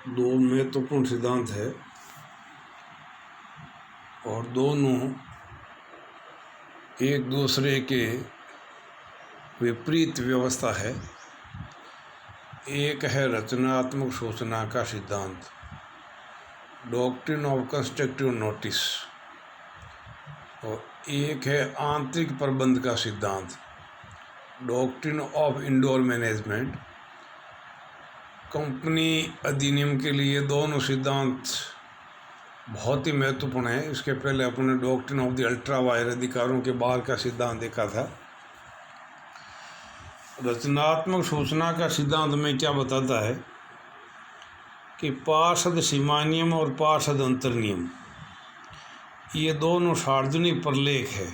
दो महत्वपूर्ण सिद्धांत है और दोनों एक दूसरे के विपरीत व्यवस्था है। एक है रचनात्मक सूचना का सिद्धांत, डॉक्ट्रिन ऑफ कंस्ट्रक्टिव नोटिस, और एक है आंतरिक प्रबंध का सिद्धांत, doctrine of indoor management. Company अधिनियम के लिए दोनों सिद्धांत बहुत ही महत्वपूर्ण है। इसके पहले अपने doctrine of the ultra wire, अधिकारों के बाहर का सिद्धांत देखा था। रचनात्मक सूचना का सिद्धांत में क्या बताता है कि पार्षद सीमा नियम और पार्षद अंतर नियम, ये दोनों सार्वजनिक प्रलेख है।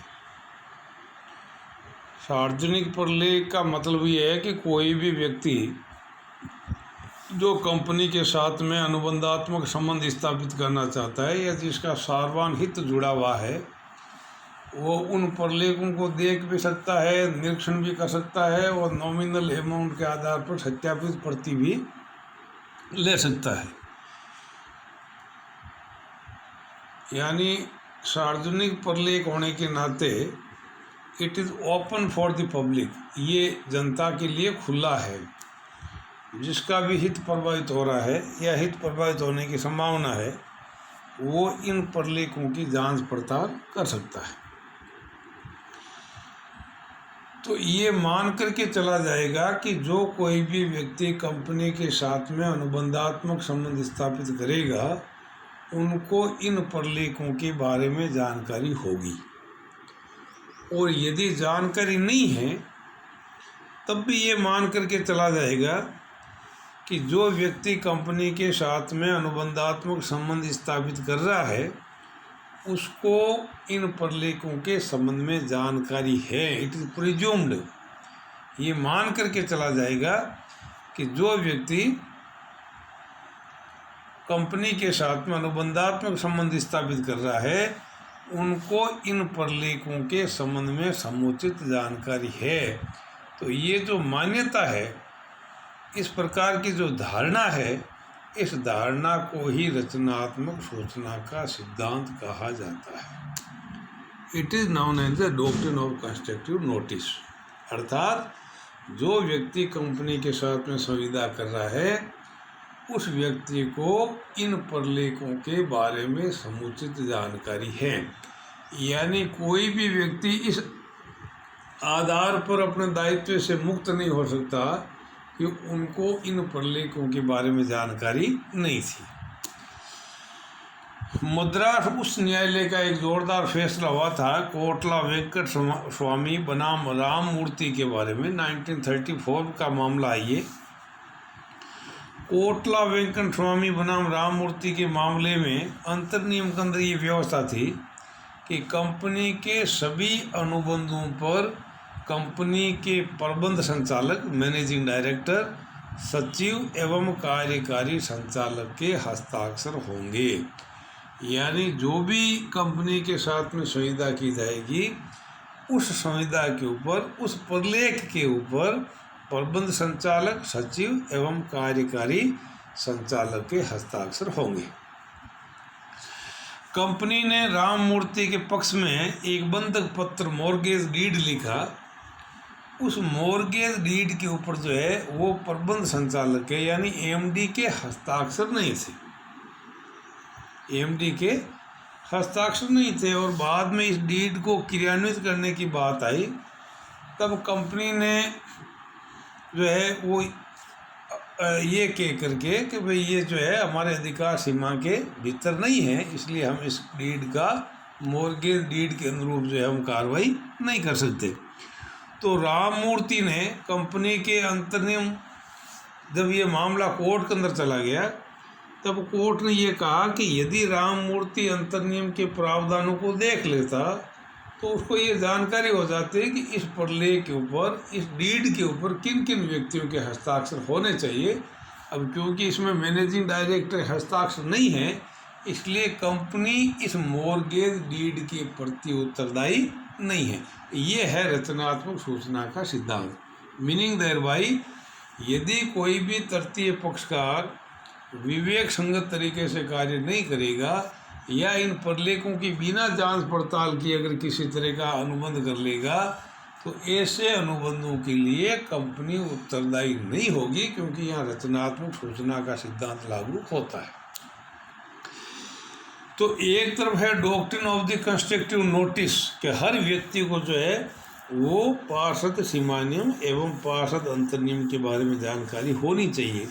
सार्वजनिक प्रलेख का मतलब ये है कि कोई भी व्यक्ति जो कंपनी के साथ में अनुबंधात्मक संबंध स्थापित करना चाहता है या जिसका सार्वजनिक हित जुड़ा हुआ है, वो उन प्रलेखों को देख भी सकता है, निरीक्षण भी कर सकता है और नॉमिनल अमाउंट के आधार पर सत्यापित प्रति भी ले सकता है। यानी सार्वजनिक प्रलेख होने के नाते it is open for the public, ये जनता के लिए खुला है। जिसका भी हित प्रभावित हो रहा है या हित प्रभावित होने की संभावना है, वो इन प्रलेखों की जांच पड़ताल कर सकता है। तो ये मान करके चला जाएगा कि जो कोई भी व्यक्ति कंपनी के साथ में अनुबंधात्मक संबंध स्थापित करेगा, उनको इन प्रलेखों के बारे में जानकारी होगी। और यदि जानकारी नहीं है, तब भी ये मान करके चला जाएगा कि जो व्यक्ति कंपनी के साथ में अनुबंधात्मक संबंध स्थापित कर रहा है, उसको इन प्रलेखों के संबंध में जानकारी है। इट इज प्रिज्यूम्ड, ये मान करके चला जाएगा कि जो व्यक्ति कंपनी के साथ में अनुबंधात्मक संबंध स्थापित कर रहा है, उनको इन प्रलेखों के संबंध में समुचित जानकारी है। तो ये जो मान्यता है, इस प्रकार की जो धारणा है, इस धारणा को ही रचनात्मक सूचना का सिद्धांत कहा जाता है। It is known as the doctrine of constructive notice. अर्थात जो व्यक्ति कंपनी के साथ में संविदा कर रहा है, उस व्यक्ति को इन प्रलेखों के बारे में समुचित जानकारी है। यानी कोई भी व्यक्ति इस आधार पर अपने दायित्व से मुक्त नहीं हो सकता कि उनको इन प्रलेखों के बारे में जानकारी नहीं थी। मद्रास उच्च न्यायालय का एक जोरदार फैसला हुआ था कोटला वेंकट स्वामी बनाम राममूर्ति के बारे में। 1934 का मामला है ये। कोटला वेंकट स्वामी बनाम राममूर्ति के मामले में अंतर नियम के अंदर ये व्यवस्था थी कि कंपनी के सभी अनुबंधों पर कंपनी के प्रबंध संचालक, मैनेजिंग डायरेक्टर, सचिव एवं कार्यकारी संचालक के हस्ताक्षर होंगे। यानी जो भी कंपनी के साथ में संविदा की जाएगी, उस संविदा के ऊपर, उस प्रलेख के ऊपर प्रबंध संचालक, सचिव एवं कार्यकारी संचालक के हस्ताक्षर होंगे। कंपनी ने राममूर्ति के पक्ष में एक बंधक पत्र, मॉर्गेज डीड लिखा। उस मॉर्गेज डीड के ऊपर जो है वो प्रबंध संचालक के यानी एमडी के हस्ताक्षर नहीं थे। एमडी के हस्ताक्षर नहीं थे। और बाद में इस डीड को क्रियान्वित करने की बात आई, तब कंपनी ने जो है वो ये कह करके कि भाई ये जो है हमारे अधिकार सीमा के भीतर नहीं है, इसलिए हम इस डीड का, मॉर्गेज डीड के अनुरूप जो है हम कार्रवाई नहीं कर सकते। तो राममूर्ति ने कंपनी के अंतर्नियम, जब ये मामला कोर्ट के अंदर चला गया, तब कोर्ट ने ये कहा कि यदि राममूर्ति अंतर्नियम के प्रावधानों को देख लेता तो उसको ये जानकारी हो जाती है कि इस प्रलेख के ऊपर, इस डीड के ऊपर किन किन व्यक्तियों के हस्ताक्षर होने चाहिए। अब क्योंकि इसमें मैनेजिंग डायरेक्टर हस्ताक्षर नहीं है, इसलिए कंपनी इस मॉर्गेज डीड के प्रति उत्तरदायी नहीं है। ये है रचनात्मक सूचना का सिद्धांत। मीनिंग देयर बाई यदि कोई भी तृतीय पक्षकार विवेक संगत तरीके से कार्य नहीं करेगा या इन प्रलेखों की बिना जांच पड़ताल किए अगर किसी तरह का अनुबंध कर लेगा तो ऐसे अनुबंधों के लिए कंपनी उत्तरदायी नहीं होगी, क्योंकि यहाँ रचनात्मक सूचना का सिद्धांत लागू होता है। तो एक तरफ है doctrine of the constructive notice कि हर व्यक्ति को जो है वो पार्षद सीमा नियम एवं पार्षद अंतर नियम के बारे में जानकारी होनी चाहिए,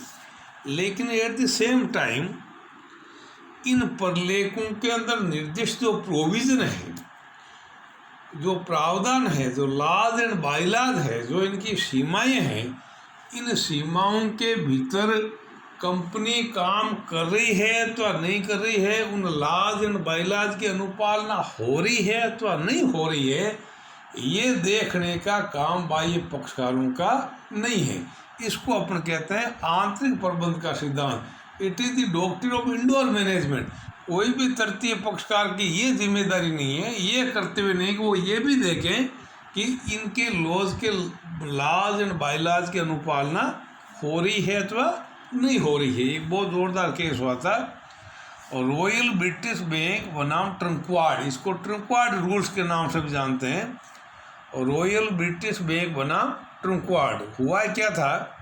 लेकिन एट द सेम टाइम इन प्रलेखों के अंदर निर्दिष्ट जो प्रोविजन है, जो प्रावधान है, जो लॉज एंड बायलॉज है, जो इनकी सीमाएं हैं, इन सीमाओं के भीतर कंपनी काम कर रही है अथवा नहीं कर रही है, उन लॉज एंड बायलॉज की अनुपालना हो रही है अथवा नहीं हो रही है, ये देखने का काम बाह्य पक्षकारों का नहीं है। इसको अपन कहते हैं आंतरिक प्रबंध का सिद्धांत। It is the doctrine of indoor management. कोई भी तृतीय पक्षकार की ये जिम्मेदारी नहीं है, ये करते हुए नहीं कि वो ये भी देखें कि इनके लॉज एंड बायलॉज की अनुपालना हो रही है अथवा नहीं हो रही है। एक बहुत ज़ोरदार केस हुआ था और रॉयल ब्रिटिश बैंक बनाम ट्रंक्वार्ड, इसको ट्रंक्वार्ड रूल्स के नाम से भी जानते हैं, और रॉयल ब्रिटिश बैंक बनाम ट्रंक्वार्ड। हुआ क्या था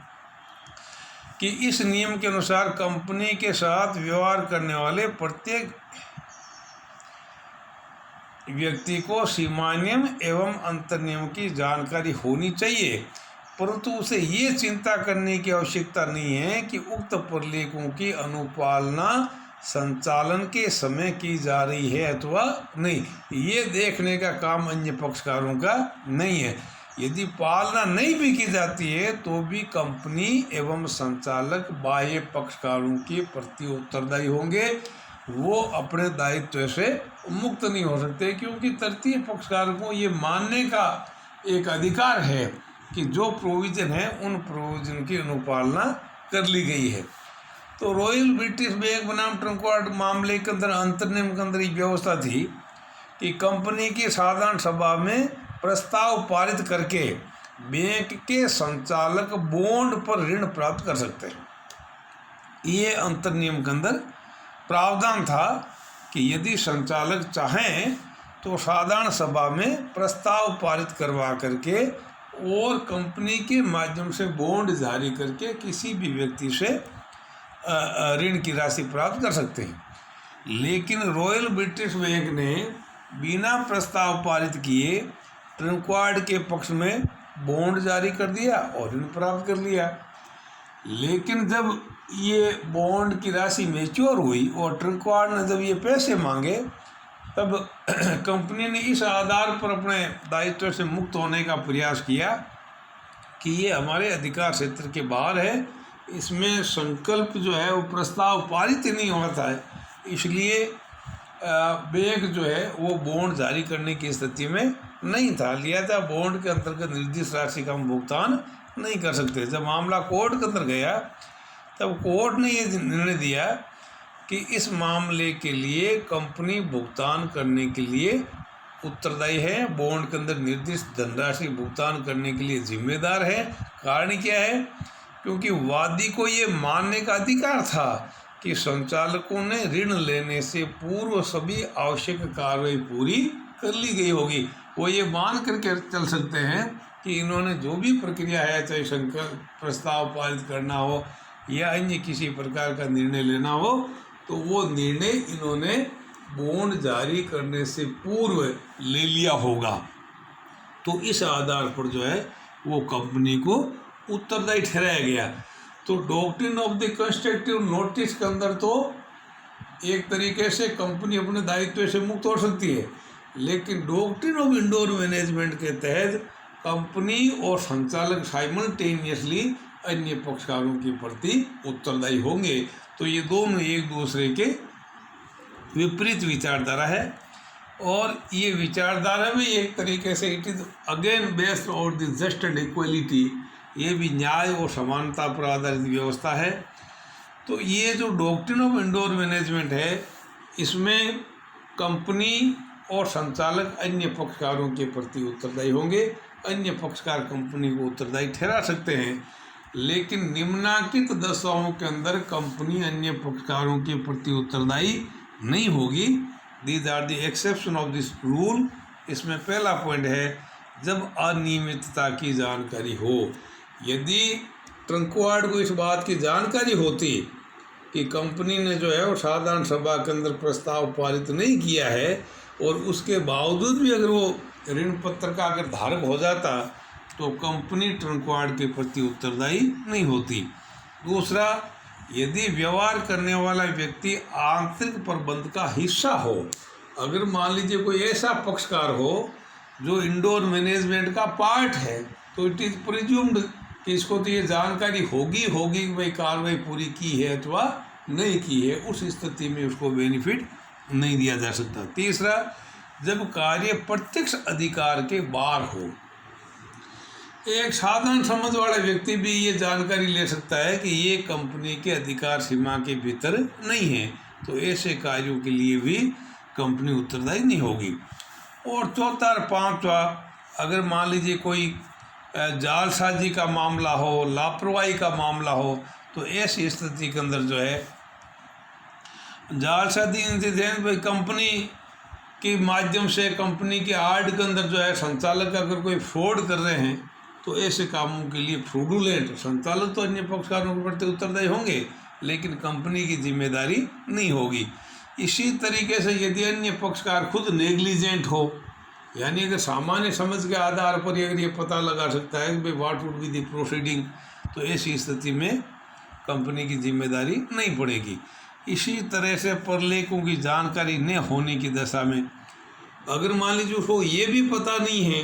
कि इस नियम के अनुसार कंपनी के साथ व्यवहार करने वाले प्रत्येक व्यक्ति को सीमा नियम एवं अंतर नियम की जानकारी होनी चाहिए, परंतु उसे ये चिंता करने की आवश्यकता नहीं है कि उक्त प्रलेखों की अनुपालना संचालन के समय की जा रही है अथवा नहीं। ये देखने का काम अन्य पक्षकारों का नहीं है। यदि पालना नहीं भी की जाती है तो भी कंपनी एवं संचालक बाह्य पक्षकारों के प्रति उत्तरदायी होंगे, वो अपने दायित्व से मुक्त नहीं हो सकते, क्योंकि तृतीय पक्षकार को ये मानने का एक अधिकार है कि जो प्रोविजन है उन प्रोविजन की अनुपालना कर ली गई है। तो रॉयल ब्रिटिश बैंक बनाम ट्रंक्वार्ड मामले के अंदर अंतर नियम के अंदर एक व्यवस्था थी कि कंपनी की साधारण सभा में प्रस्ताव पारित करके बैंक के संचालक बॉन्ड पर ऋण प्राप्त कर सकते हैं। ये अंतर नियम के अंदर प्रावधान था कि यदि संचालक चाहें तो साधारण सभा में प्रस्ताव पारित करवा करके और कंपनी के माध्यम से बॉन्ड जारी करके किसी भी व्यक्ति से ऋण की राशि प्राप्त कर सकते हैं। लेकिन रॉयल ब्रिटिश बैंक ने बिना प्रस्ताव पारित किए ट्रंक्वार्ड के पक्ष में बॉन्ड जारी कर दिया और ऋण प्राप्त कर लिया। लेकिन जब ये बॉन्ड की राशि मैच्योर हुई और ट्रंक्वार्ड ने जब ये पैसे मांगे, तब कंपनी ने इस आधार पर अपने दायित्व से मुक्त होने का प्रयास किया कि ये हमारे अधिकार क्षेत्र के बाहर है, इसमें संकल्प जो है वो प्रस्ताव पारित ही नहीं होता है, इसलिए बैंक जो है वो बॉन्ड जारी करने की स्थिति में नहीं था। लिहाजा बॉन्ड के अंतर्गत निर्दिष्ट राशि का हम भुगतान नहीं कर सकते। जब मामला कोर्ट के अंदर गया तब कोर्ट ने ये निर्णय दिया कि इस मामले के लिए कंपनी भुगतान करने के लिए उत्तरदायी है, बॉन्ड के अंदर निर्दिष्ट धनराशि भुगतान करने के लिए जिम्मेदार है। कारण क्या है? क्योंकि वादी को ये मानने का अधिकार था कि संचालकों ने ऋण लेने से पूर्व सभी आवश्यक कार्रवाई पूरी कर ली गई होगी। वो ये मान करके चल सकते हैं कि इन्होंने जो भी प्रक्रिया है, चाहे संकल्प प्रस्ताव पारित करना हो या अन्य किसी प्रकार का निर्णय लेना हो, तो वो निर्णय इन्होंने बॉन्ड जारी करने से पूर्व ले लिया होगा। तो इस आधार पर जो है वो कंपनी को उत्तरदायी ठहराया गया। तो doctrine of the constructive notice के अंदर तो एक तरीके से कंपनी अपने दायित्व से मुक्त हो सकती है, लेकिन डॉक्ट्रिन ऑफ इंडोर मैनेजमेंट के तहत कंपनी और संचालक साइमल्टेनियसली अन्य पक्षकारों के प्रति उत्तरदायी होंगे। तो ये दोनों एक दूसरे के विपरीत विचारधारा है, और ये विचारधारा भी एक तरीके से it is again based on the just and equality, ये भी न्याय और समानता पर आधारित व्यवस्था है। तो ये जो डॉक्ट्रिन ऑफ इंडोर मैनेजमेंट है, इसमें कंपनी और संचालक अन्य पक्षकारों के प्रति उत्तरदायी होंगे, अन्य पक्षकार कंपनी को उत्तरदायी ठहरा सकते हैं। लेकिन निम्नलिखित दशाओं के अंदर कंपनी अन्य पक्षकारों के प्रति उत्तरदायी नहीं होगी। These are the exception of this rule. इसमें पहला पॉइंट है, जब अनियमितता की जानकारी हो। यदि ट्रंकवार्ड को इस बात की जानकारी होती कि कंपनी ने जो है वो साधारण सभा के अंदर प्रस्ताव पारित नहीं किया है, और उसके बावजूद भी अगर वो ऋण पत्र का अगर धारक हो जाता, तो कंपनी ट्रंकवार्ड के प्रति उत्तरदायी नहीं होती। दूसरा, यदि व्यवहार करने वाला व्यक्ति आंतरिक प्रबंध का हिस्सा हो। अगर मान लीजिए कोई ऐसा पक्षकार हो जो इंडोर मैनेजमेंट का पार्ट है, तो इट इज़ प्रिज्यूम्ड कि इसको तो ये जानकारी होगी कि भाई कार्रवाई पूरी की है अथवा नहीं की है। उस स्थिति में उसको बेनिफिट नहीं दिया जा सकता। तीसरा, जब कार्य प्रत्यक्ष अधिकार के बाहर हो। एक साधारण समझ वाला व्यक्ति भी ये जानकारी ले सकता है कि ये कंपनी के अधिकार सीमा के भीतर नहीं है, तो ऐसे कार्यों के लिए भी कंपनी उत्तरदायी नहीं होगी। और चौथा और पांचवा, अगर मान लीजिए कोई जालसाजी का मामला हो, लापरवाही का मामला हो, तो ऐसी स्थिति के अंदर जो है जालसाजी इंसिडेंट भाई कंपनी के माध्यम से, कंपनी के आर्ट के अंदर जो है संचालक अगर कोई फ्रॉड कर रहे हैं, तो ऐसे कामों के लिए फ्रॉडुलेंट संचालक तो अन्य पक्षकारों के प्रति उत्तरदायी होंगे, लेकिन कंपनी की जिम्मेदारी नहीं होगी। इसी तरीके से यदि अन्य पक्षकार खुद नेग्लिजेंट हो, यानी अगर सामान्य समझ के आधार पर अगर ये पता लगा सकता है कि भाई what would be the proceeding, तो ऐसी स्थिति में कंपनी की जिम्मेदारी नहीं पड़ेगी। इसी तरह से प्रलेखों की जानकारी न होने की दशा में, अगर मान लीजिए उसको ये भी पता नहीं है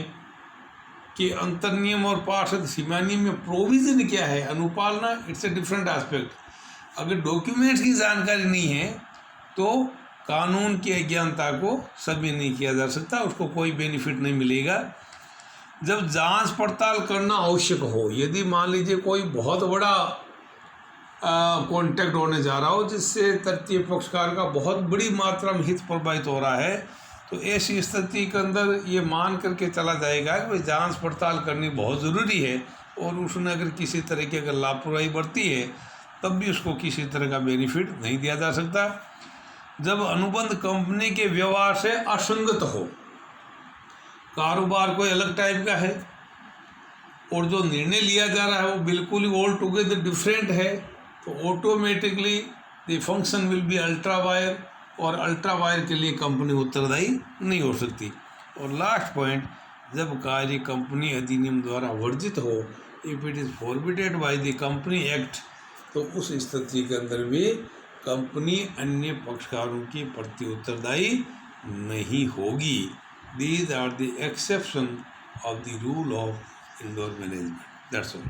कि अंतर्नियम और पार्षद सीमा नियम में प्रोविज़न क्या है, अनुपालना इट्स ए डिफरेंट एस्पेक्ट। अगर डॉक्यूमेंट्स की जानकारी नहीं है, तो कानून की अज्ञानता को सभी नहीं किया जा सकता, उसको कोई बेनिफिट नहीं मिलेगा। जब जांच पड़ताल करना आवश्यक हो, यदि मान लीजिए कोई बहुत बड़ा कॉन्टैक्ट होने जा रहा हो जिससे तृतीय पक्षकार का बहुत बड़ी मात्रा में हित प्रभावित हो रहा है, तो ऐसी स्थिति के अंदर ये मान करके चला जाएगा कि भाई जांच पड़ताल करनी बहुत ज़रूरी है, और उसने अगर किसी तरह की अगर लापरवाही बरती है, तब भी उसको किसी तरह का बेनिफिट नहीं दिया जा सकता। जब अनुबंध कंपनी के व्यवहार से असंगत हो, कारोबार कोई अलग टाइप का है और जो निर्णय लिया जा रहा है वो बिल्कुल ही ऑल टुगेदर डिफरेंट है, तो automatically the function will be ultra wire, और अल्ट्रा वायर के लिए कंपनी उत्तरदायी नहीं हो सकती। और लास्ट पॉइंट, जब कार्य कंपनी अधिनियम द्वारा वर्जित हो, if it is forbidden by the company act, तो उस स्थिति के अंदर भी कंपनी अन्य पक्षकारों के प्रति उत्तरदायी नहीं होगी। These are the exception of the rule of indoor management. That's all.